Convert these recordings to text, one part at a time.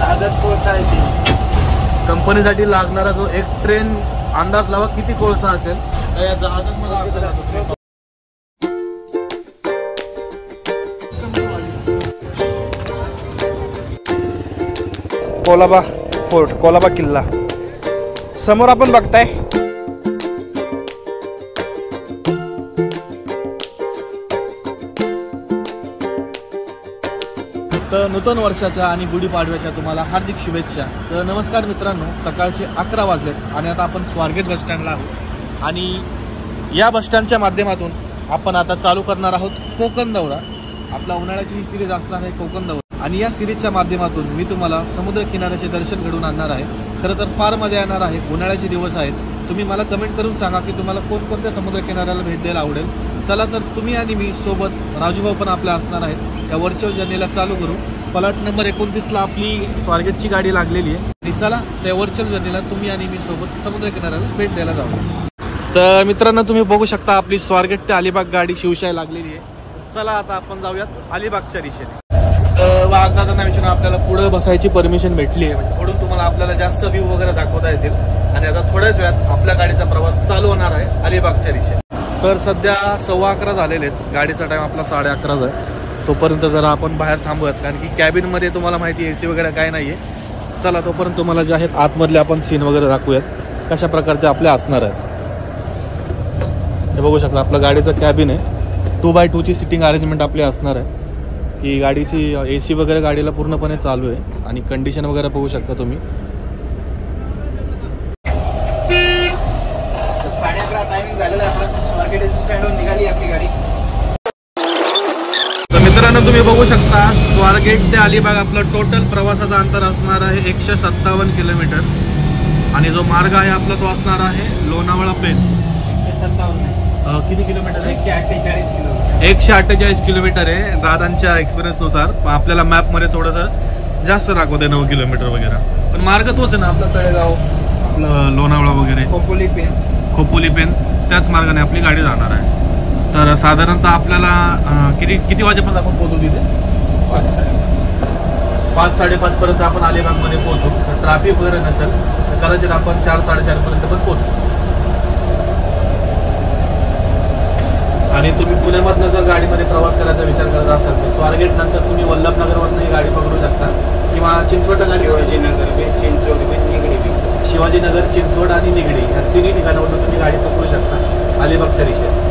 लागत कोळसा आहे ती कंपनीसाठी लागणारा जो एक ट्रेन अंदाज लावा किती कोळसा असेल तर या जहाजात कोलाबा फोर्ट, कोलाबा किल्ला समोर आपण बघताय. तर नूतन वर्षाच्या आणि गुढीपाडव्याच्या तुम्हाला हार्दिक शुभेच्छा. तर नमस्कार मित्रांनो, सकाळचे 11 वाजलेत आणि आता आपण स्वारगेट बसस्टँडला आहोत आणि या बसस्टँडच्या माध्यमातून आपण आता चालू करणार आहोत कोकण दौरा. आपला उन्हाळ्याची ही सिरीज असणार आहे कोकण दौरा आणि या सिरीजच्या माध्यमातून मी तुम्हाला समुद्र किनाऱ्याचे दर्शन घडवून आणणार आहे. खरं तर फार मजा येणार आहे. उन्हाळ्याचे दिवस आहेत. तुम्ही मला कमेंट करून सांगा की तुम्हाला कोणकोणत्या समुद्र किनाऱ्याला भेट द्यायला आवडेल. चला तर तुम्ही आणि मी सोबत राजूभाऊ पण आपल्या असणार आहेत. या व्हर्च्युअल जर्नीला चालू करू. प्लॉट नंबर 29ला आपली स्वारगेटची गाडी लागलेली आहे आणि चला त्या व्हर्च्युअल जर्नीला तुम्ही आणि मी सोबत समुद्र किनाऱ्याला भेट द्यायला जाऊ. तर मित्रांनो, तुम्ही बघू शकता आपली स्वारगेट ते अलिबाग गाडी शिवशाही लागलेली आहे. चला आता आपण जाऊयात अलिबागच्या दिशेने. वाघदादांना विचारून आपल्याला पुढे बसायची परमिशन भेटली आहे. म्हणजे पुढून तुम्हाला आपल्याला जास्त व्ह्यू वगैरे दाखवता येतील आणि आता थोड्याच वेळात आपल्या गाडीचा प्रवास चालू होणार आहे अलिबागच्या दिशेने. तर सध्या 11:15 झालेले आहेत. गाडीचा टाइम आपला 11:30 आहे. तोपर्यंत जरा आपण बाहेर थांबूयात कारण की कॅबिनमध्ये तुम्हाला माहिती AC वगैरे काय नाही आहे. चला तोपर्यंत तुम्हाला जे आहेत आतमधले आपण सीन वगैरे दाखवूयात कशा प्रकारचे आपले असणार आहेत. हे बघू शकता आपलं गाडीचं कॅबिन आहे. 2x2ची सिटिंग अरेंजमेंट आपली असणार आहे की गाडीची AC वगैरे गाडीला पूर्णपणे चालू आहे आणि कंडिशन वगैरे बघू शकता तुम्ही. 11:30 टायमिंग झालेला आहे. आपला स्वारगेट स्टँडवरून निघाली आपली गाडी. तर मित्रांनो, तुम्ही बघू शकता स्वारगेट ते अलिबाग आपलं टोटल प्रवासाचा अंतर असणार आहे 157 किलोमीटर आणि जो मार्ग आहे आपला तो असणार आहे लोणावळा पेन. 157 किती किलोमीटर? 148 किलोमीटर. 148 किलोमीटर आहे. दादांच्या एक्सपिरियन्सनुसार आपल्याला मॅपमध्ये थोडंसं जास्त दाखवते 9 किलोमीटर वगैरे, पण मार्ग तोच आहे ना आपला तळेगाव, आपलं लोणावळा वगैरे, खोपोली पेन त्याच मार्गाने आपली गाडी जाणार आहे. तर साधारणतः आपल्याला किती वाजेपर्यंत आपण पोहोचू तिथे? 5-5:30 पर्यंत आपण अलिबागमध्ये पोहोचू. तर ट्रॅफिक वगैरे नसेल तर कदाचित आपण 4-4:30 पर्यंत पण पोहोचू. आणि तुम्ही पुण्यामधनं जर गाडीमध्ये प्रवास करायचा विचार करत असाल तर स्वारगेट नंतर तुम्ही वल्लभनगरवरनं ही गाडी पकडू शकता किंवा चिंचवड गाडी, शिवाजीनगर, चिंचवड आणि निगडी या तिन्ही ठिकाणावरून तुम्ही गाडी पकडू शकता अलिबागच्या दिशेने.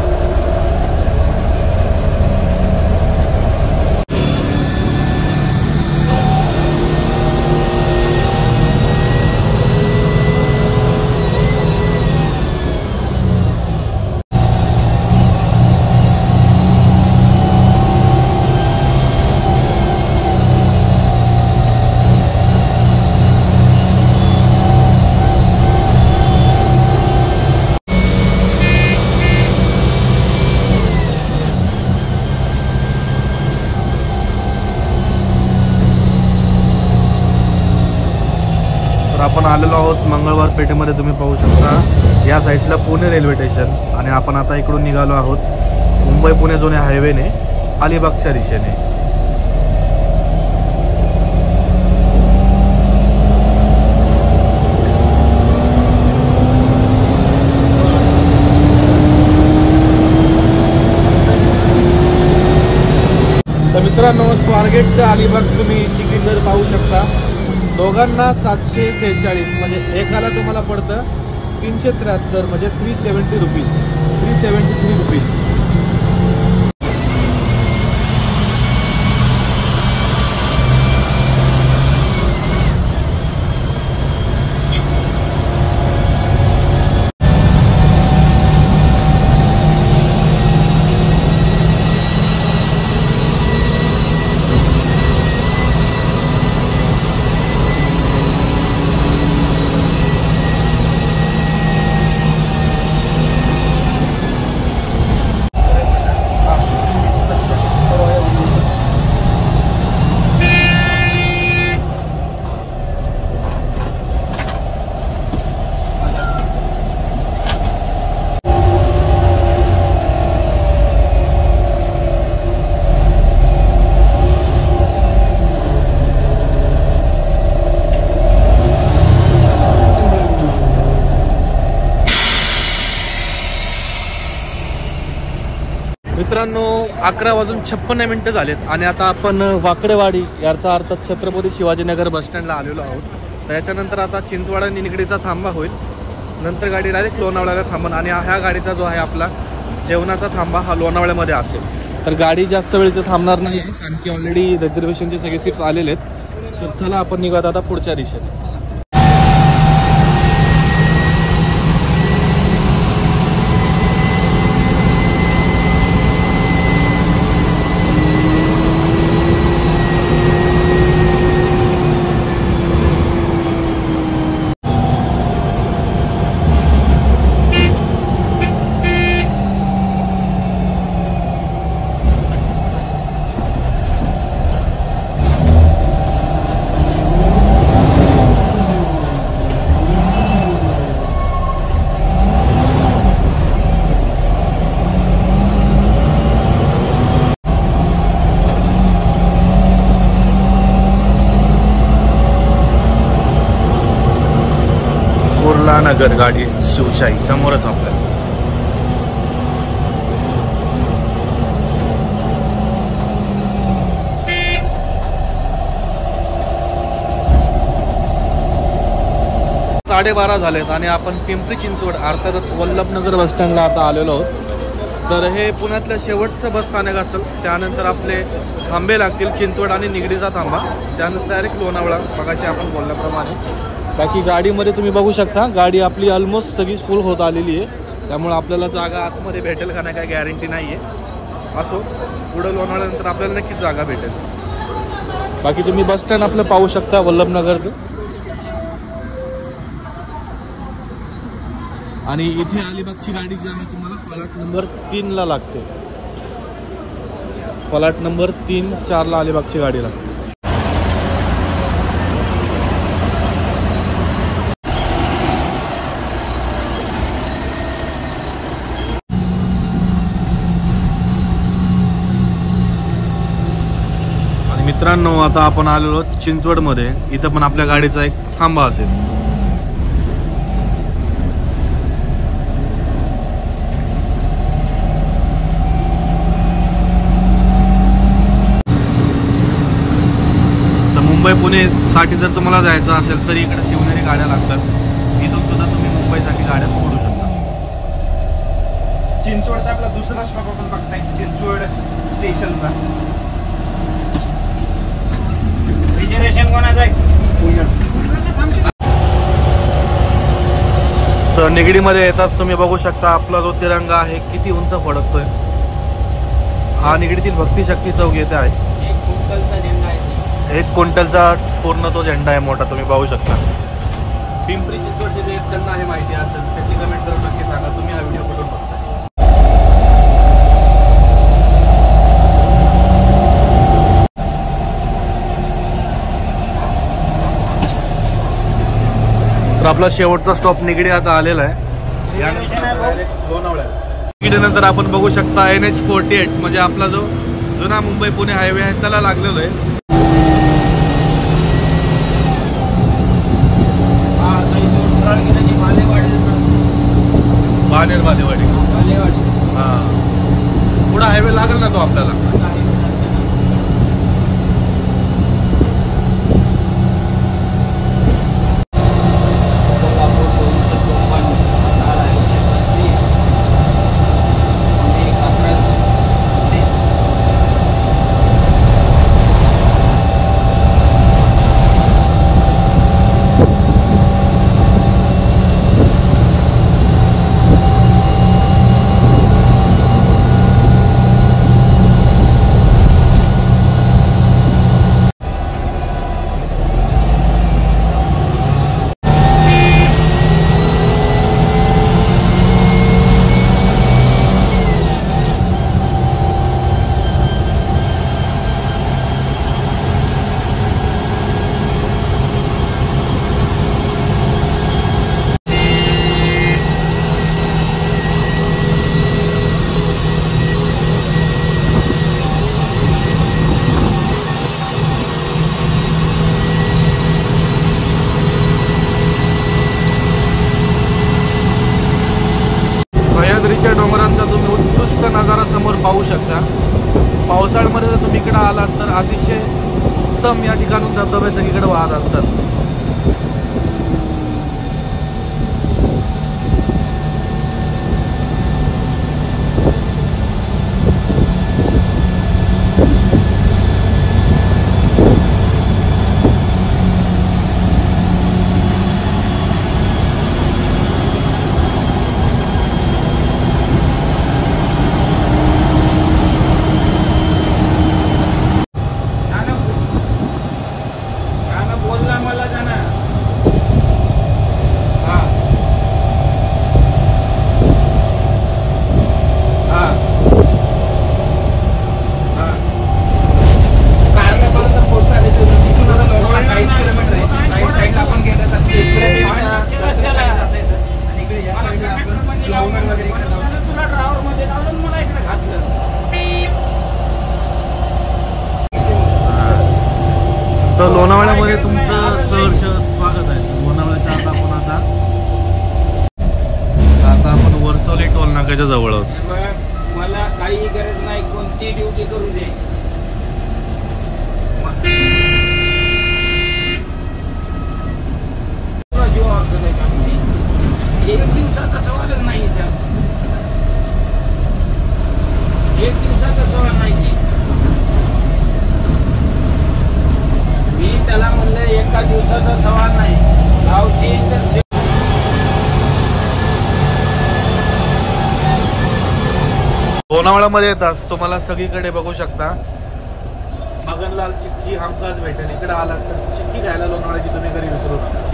आपण आलेलो आहोत मंगळवार पेठेमध्ये. तुम्ही पाहू शकता या साईडला पुणे रेल्वे स्टेशन आणि आपण आता इकडून निघालो आहोत मुंबई पुणे जुन्या हायवेने अलिबागच्या दिशेने. तर मित्रांनो, स्वारगेट ते अलिबाग तुम्ही तिकीट जर पाहू शकता दोघांना 746 म्हणजे एकाला तुम्हाला पडतं 373 म्हणजे 373 रुपीज. मित्रांनो 11:56 झालेत आणि आता आपण वाकडेवाडी याचा अर्थ छत्रपती शिवाजीनगर बसस्टँडला आलेलो आहोत. तर याच्यानंतर आता चिंचवाडा निगडीचा थांबा होईल, नंतर गाडी डायरेक्ट लोणावळ्याला थांबन आणि ह्या गाडीचा जो आहे आपला जेवणाचा थांबा हा लोणावळ्यामध्ये असेल. तर गाडी जास्त वेळ इथे थांबणार नाही आहे कारण की ऑलरेडी रिझर्वेशनचे सगळे सीट्स आलेले आहेत. तर चला आपण निघत आता पुढच्या दिशेने. नगर गाडी शिवशाही समोरच आपल्याला. साडे 12 झालेत आणि आपण पिंपरी चिंचवड अर्थातच वल्लभनगर बस स्टँडला आता आलेलो आहोत. तर हे पुण्यातलं शेवटचं बस स्थानक असेल. त्यानंतर आपले थांबे लागतील चिंचवड आणि निगडीचा थांबा, त्यानंतर डायरेक्ट लोणावळा मगाशी आपण बोलल्याप्रमाणे. बाकी गाडीमध्ये तुम्ही बघू शकता गाडी आपली ऑलमोस्ट सगळी फुल होत आलेली आहे, त्यामुळे आपल्याला जागा आतमध्ये भेटेल का नाही काय गॅरंटी नाही आहे. असो, पुढं लोणावळ्यानंतर आपल्याला नक्कीच जागा भेटेल. बाकी तुम्ही बस स्टँड आपलं पाहू शकता वल्लभनगरचं. आणि इथे अलिबागची गाडी जी आहे तुम्हाला फलाट नंबर 3ला लागते. फलाट नंबर 3-4ला अलिबागची गाडी लागते. मित्रांनो आता आपण आलेलो चिंचवडमध्ये. इथं पण आपल्या गाडीचा एक थांबा असेल. तर मुंबई पुणे साठी जर तुम्हाला जायचं असेल तर इकडे शिवनेरी गाड्या लागतात. इथून सुद्धा तुम्ही मुंबईसाठी गाड्या पकडू शकता. चिंचवडचा आपला दुसरा स्टॉप आपण बघताय चिंचवड स्टेशनचा. तर निगडीमध्ये येताच तुम्ही बघू शकता आपला जो तिरंगा आहे किती उंच फडकतोय. हा निगडीतील भक्ती शक्ती चौक येथे आहे. 1 क्विंटलचा पूर्ण तो झेंडा आहे मोठा, तुम्ही पाहू शकता. पिंपरी चिंचवडचे जे त्यांना आहे माहिती असेल त्याची कमेंट करून नक्की सांगा तुम्ही हा व्हिडिओ कुठून बघताय. तर आपला शेवटचा स्टॉप निगडी आता आलेला आहे. निगडीनंतर आपण बघू शकता NH48 म्हणजे आपला जो जुना मुंबई पुणे हायवे आहे त्याला लागलेलो आहे. बालेवाडी हा पुढे हायवे लागेल ना तो आपल्याला. पाहू शकता. पावसाळ्यामध्ये जर तुम्ही इकडे आलात तर अतिशय उत्तम या ठिकाणून धबधबे सगळीकडे वाहत असतात. तर लोणावळ्यामध्ये तुमचं सहर्ष स्वागत आहे. लोणावळ्याच्या आता आपण वरसोली टोल नाक्याच्या जवळ आहोत. मला काही गरज नाही, कोणती ड्युटी करू दे. एक दिवसाचा सवालच नाही, एक दिवसाचा सवाल नाही. मी त्याला म्हणलं एका दिवसाचा सवाल नाही, गावशी तर लोणावळ्यामध्ये येताच तुम्हाला सगळीकडे बघू शकता मगनलाल चिक्की हमखास भेटेल. इकडे आलात तर चिक्की खायला लोणावळ्याची तुम्ही घरी विसरू नका.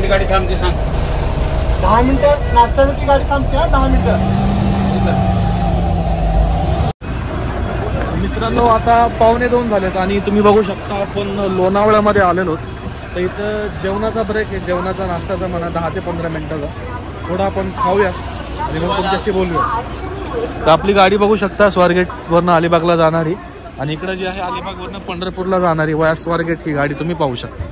गाडी थांबते, सांग. 10 मिनिटं नाश्त्यासाठी गाडी थांबते. 10 मिनिटं. मित्रांनो आता 1:45 झालेत आणि तुम्ही बघू शकता आपण लोणावळ्यामध्ये आलेलो. तर इथं जेवणाचा ब्रेक आहे, जेवणाचा नाश्त्याचा म्हणा 10 ते 15 मिनिटाचा. थोडा आपण खाऊया आणि मग तुमच्याशी बोलूया. तर आपली गाडी बघू शकता स्वारगेटवरनं अलिबागला जाणारी आणि इकडं जी आहे अलिबागवरनं पंढरपूरला जाणारी वया स्वारगेट ही गाडी तुम्ही पाहू शकता.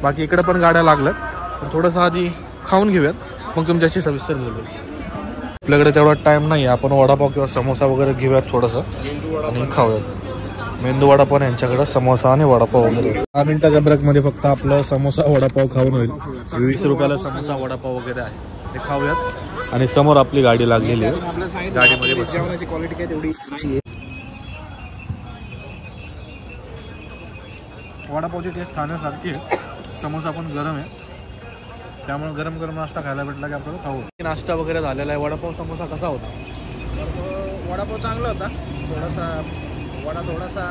बाकी इकडे पण गाड्या लागल्यात. पण थोडंसं आधी खाऊन घेऊयात, मग तुमच्याशी सविस्तर बोलूया. आपल्याकडे तेवढा टाईम नाही, आपण वडापाव किंवा समोसा वगैरे घेऊयात थोडंसं आणि खाऊयात. मेंदू वडापाव यांच्याकडे समोसा आणि वडापाव वगैरे. 10 मिनिटाच्या ब्रेकमध्ये फक्त आपलं समोसा वडापाव खाऊन होईल. 20 रुपयाला समोसा वडापाव वगैरे आहे, ते खाऊयात. आणि समोर आपली गाडी लागलेली आहे, गाडीमध्ये जेवणाची क्वालिटी काय तेवढी नाही. वडापावची टेस्ट खाण्यासारखी आहे. समोसा पण गरम आहे, त्यामुळे गरम गरम नाश्ता खायला भेटला की आपल्याला खाऊ. नाश्ता वगैरे झालेला आहे. वडापाव समोसा कसा होता? वडापाव चांगला होता. थोडासा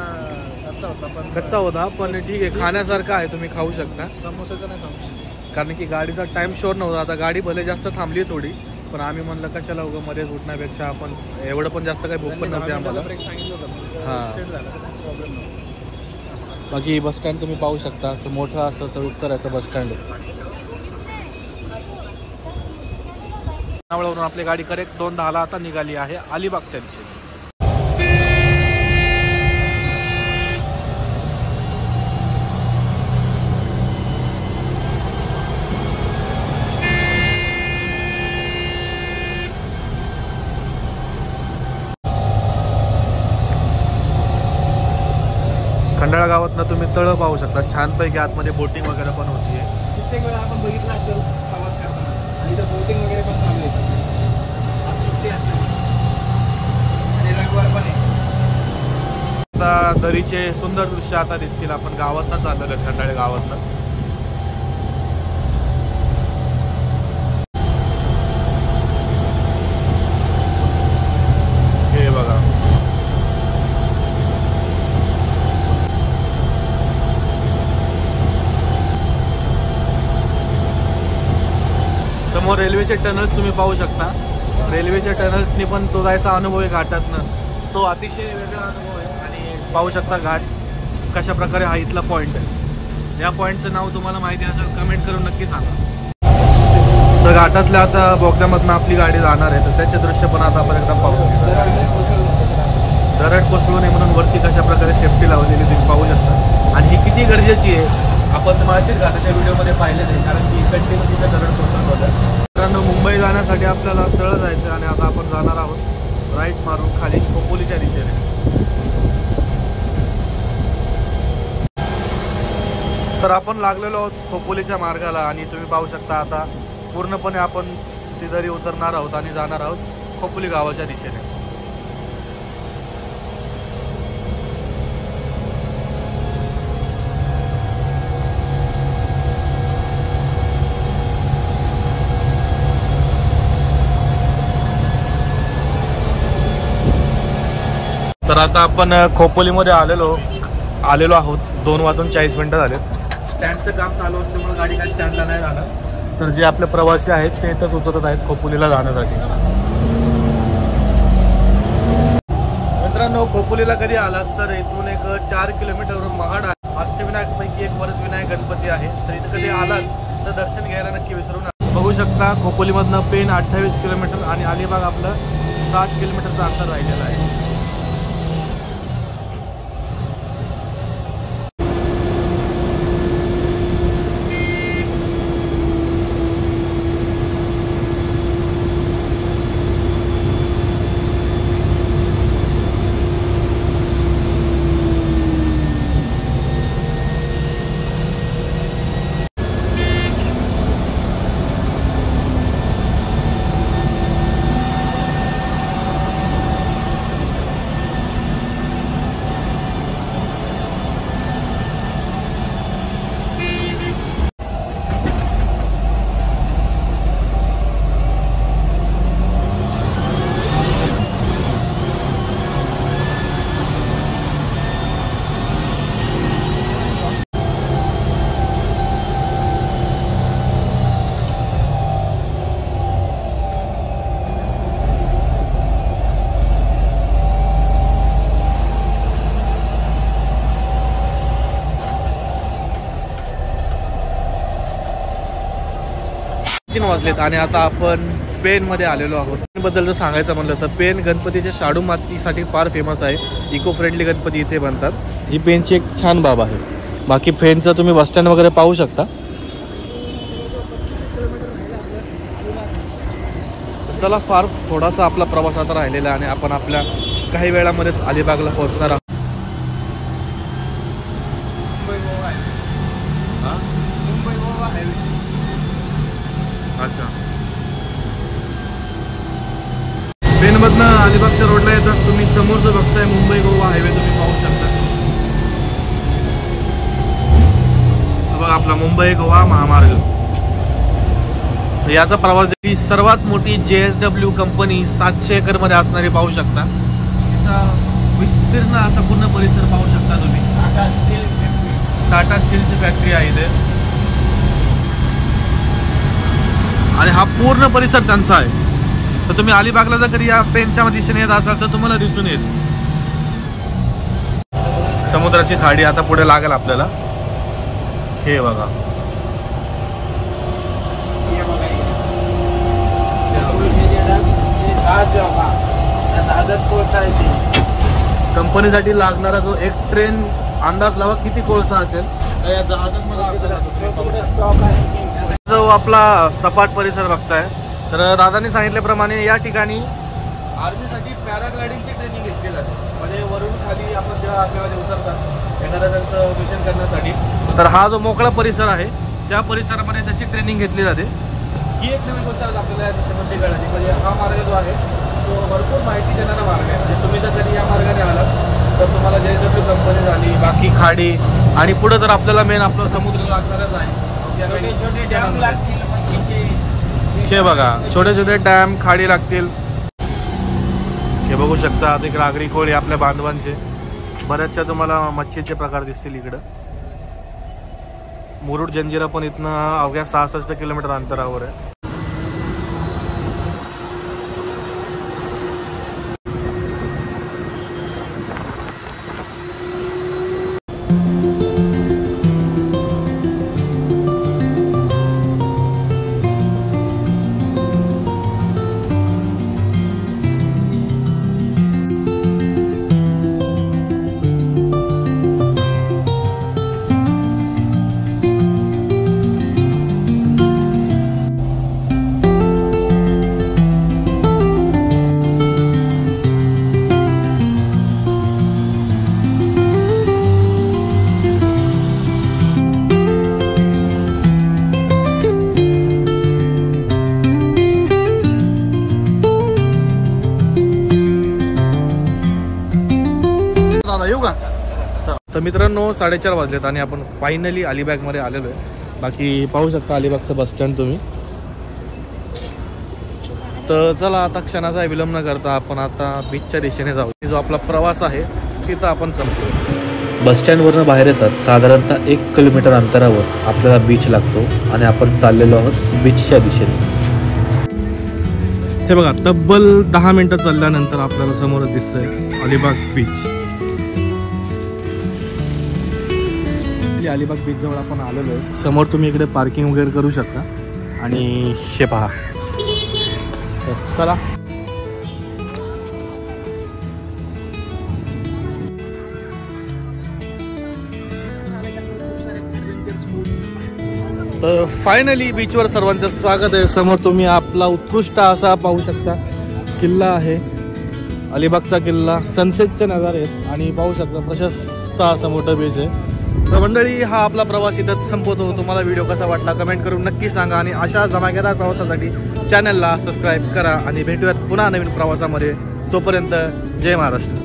कच्चा होता पण ठीक आहे, खाण्यासारखा आहे, तुम्ही खाऊ शकता. समोसाचं नाही सांगू शकत, कारण की गाडीचा टाइम शोर नव्हता. आता गाडी भले जास्त थांबली थोडी, पण आम्ही म्हणलं कशाला उगं मध्येच उठण्यापेक्षा आपण एवढं पण जास्त काही भूक पण नव्हती आम्हाला. बाकी बस स्टँड तुम्ही पाहू शकता, असं मोठं असं सविस्तर याचं बस स्टँड आहे. लोणावळ्यावरून आपली गाडी करेक्ट 2:10 आता निघाली आहे अलिबागच्या दिशेने. खंडाळा गावातनं तुम्ही तळं पाहू शकता. छानपैकी आतमध्ये बोटिंग वगैरे पण होती आहे. कित्येक वेळा आपण बघितलं असेल प्रवास करताना, आणि इथं बोटिंग वगैरे पण चालू आहे. आज सुट्टी असल्यामुळे आणि रविवार पण आहे. आता दरीचे सुंदर दृश्य आता दिसतील. आपण गावातनं चाललेलो आहे, खंडाळे गावातनं. हे बघा, समोर रेल्वेचे टनल्स तुम्ही पाहू शकता. रेल्वेच्या टनल्सनी पण तो जायचा अनुभव आहे घाटातनं, तो अतिशय वेगळा अनुभव आहे. आणि पाहू शकता घाट कशा प्रकारे हा इथला पॉईंट आहे. या पॉईंटचं नाव तुम्हाला माहिती असेल कमेंट करून नक्की सांगा. तर घाटातल्या आता बोगद्यामधनं आपली गाडी जाणार आहे, तर त्याचे दृश्य पण आता आपण एकदा पाहू. दरड कोसळू नये म्हणून वरती कशा प्रकारे सेफ्टी लावलेली तुम्ही पाहू शकता. आणि ही किती गरजेची आहे आपण माळशेज घाटाच्या व्हिडिओमध्ये पाहिले नाही, कारण की कंटिन्यू तिथे दरड कोसळत होतं. मित्रांनो, मुंबई जाण्यासाठी आपल्याला सरळ जायचं आणि आता आपण जाणार आहोत राईट मारून खाली खोपोलीच्या दिशेने. तर आपण लागलेलो आहोत खोपोलीच्या मार्गाला आणि तुम्ही पाहू शकता आता पूर्णपणे आपण तिथरी उतरणार आहोत आणि जाणार आहोत खोपोली गावाच्या दिशेने. तर आता आपण खोपोलीमध्ये आलेलो आहोत. 2:40 झाले. स्टँडचं काम चालू असल्यामुळे गाडी काही स्टँडला नाही जाणार. तर जे आपले प्रवासी आहेत ते इथंच उतरत आहेत खोपोलीला जाण्यासाठी. मित्रांनो, खोपोलीला कधी आलात तर इथून एक 4 किलोमीटरवर महाड आहे. अष्टविनायकपैकी एक वरदविनायक गणपती आहे. तर इथं कधी आलात तर दर्शन घ्यायला नक्की विसरू नका. बघू शकता खोपोलीमधनं पेन 28 किलोमीटर आणि अलिबाग आपलं 60 किलोमीटरचं अंतर राहिलेलं आहे. वाजलेत आणि आता आपण पेनमध्ये आलेलो आहोत. पेनबद्दल जर सांगायचं म्हणलं तर पेन गणपतीच्या शाडू मातीसाठी फार फेमस आहे. इको फ्रेंडली गणपती इथे बनतात, जी पेनची एक छान बाब आहे. बाकी पेनचं तुम्ही बस स्टँड वगैरे पाहू शकता. चला, फार थोडासा आपला प्रवास आता राहिलेला आहे आणि आपण आपल्या काही वेळामध्येच अलिबागला पोहोचणार आहोत. अच्छा, पेनमधनं अलिबागच्या रोडला येतात तुम्ही. समोर जो बघताय मुंबई गोवा हायवे तुम्ही पाहू शकता. बघा आपला मुंबई गोवा महामार्ग. याचा प्रवास ही सर्वात मोठी JSW कंपनी 700 एकर मध्ये असणारी पाहू शकता. तिचा विस्तीर्ण असा पूर्ण परिसर पाहू शकता तुम्ही. टाटा स्टीलची फॅक्टरी आहे इथे आणि हा पूर्ण परिसर त्यांचा आहे. तर तुम्ही अलिबागला जर कधी या पेनच्या दिशेने येत असाल तर तुम्हाला दिसून येईल. समुद्राची खाडी आता पुढे लागेल आपल्याला. हे बघा, कंपनीसाठी लागणारा जो एक ट्रेन अंदाज लावा किती कोळसा असेल. या जो आपला सपाट परिसर बघताय तर दादांनी सांगितल्याप्रमाणे या ठिकाणी आर्मीसाठी पॅराग्लायडिंगची ट्रेनिंग घेतली जाते. म्हणजे वरून खाली आपण जेव्हा आर्मीमध्ये उतरतात एखाद्या त्यांचं मिशन करण्यासाठी, तर हा जो मोकळा परिसर आहे त्या परिसरामध्ये त्याची ट्रेनिंग घेतली जाते. ही एक नवीन गोष्ट आज आपल्याला या दिशेमध्ये कळाली. म्हणजे हा मार्ग जो आहे तो भरपूर माहिती देणारा मार्ग आहे. म्हणजे तुम्ही जर कधी या मार्गाने आलात तर तुम्हाला JSW कंपनी झाली, बाकी खाडी आणि पुढे तर आपल्याला मेन आपलं समुद्र लागणारच आहे. हे बघा, छोटे छोटे डॅम खाडी लागतील. हे बघू शकता. आता इकडे आगरी कोळी आपल्या बांधवांचे बऱ्याचशा तुम्हाला मच्छीचे प्रकार दिसतील. इकडं मुरुड जंजिरा पण इथनं अवघ्या 66 किलोमीटर अंतरावर आहे. दादा येऊ का? तर मित्रांनो 4:30 वाजलेत आणि आपण फायनली अलिबागमध्ये आलेलो आहे. बाकी पाहू शकता अलिबागचं बस स्टँड तुम्ही. तर चला आता क्षणाचा विलंब न करता आपण आता बीचच्या दिशेने जाऊ. जो आपला प्रवास आहे तिथं आपण संपलो. बस स्टँडवरनं बाहेर येतात साधारणतः 1 किलोमीटर अंतरावर आपल्याला बीच लागतो आणि आपण चाललेलो आहोत बीचच्या दिशेने. हे बघा तब्बल 10 मिनिटं चालल्यानंतर आपल्याला समोरच दिसतंय अलिबाग बीच. अलिबाग बीच जवळ आपण आलेलो आहे. समोर तुम्ही इकडे पार्किंग वगैरे करू शकता आणि हे पहा. चला तर फायनली बीचवर सर्वांचं स्वागत आहे. समोर तुम्ही आपला उत्कृष्ट असा पाहू शकता किल्ला आहे, अलिबागचा किल्ला. सनसेटचे नजारे आहेत आणि पाहू शकता प्रशस्त असं मोठं बीच आहे. तर मंडळी हा आपला प्रवास इथंच संपवतो. तुम्हाला व्हिडिओ कसा वाटला कमेंट करून नक्की सांगा आणि अशा धमाकेदार प्रवासासाठी चॅनलला सबस्क्राईब करा आणि भेटूयात पुन्हा नवीन प्रवासामध्ये. तोपर्यंत जय महाराष्ट्र.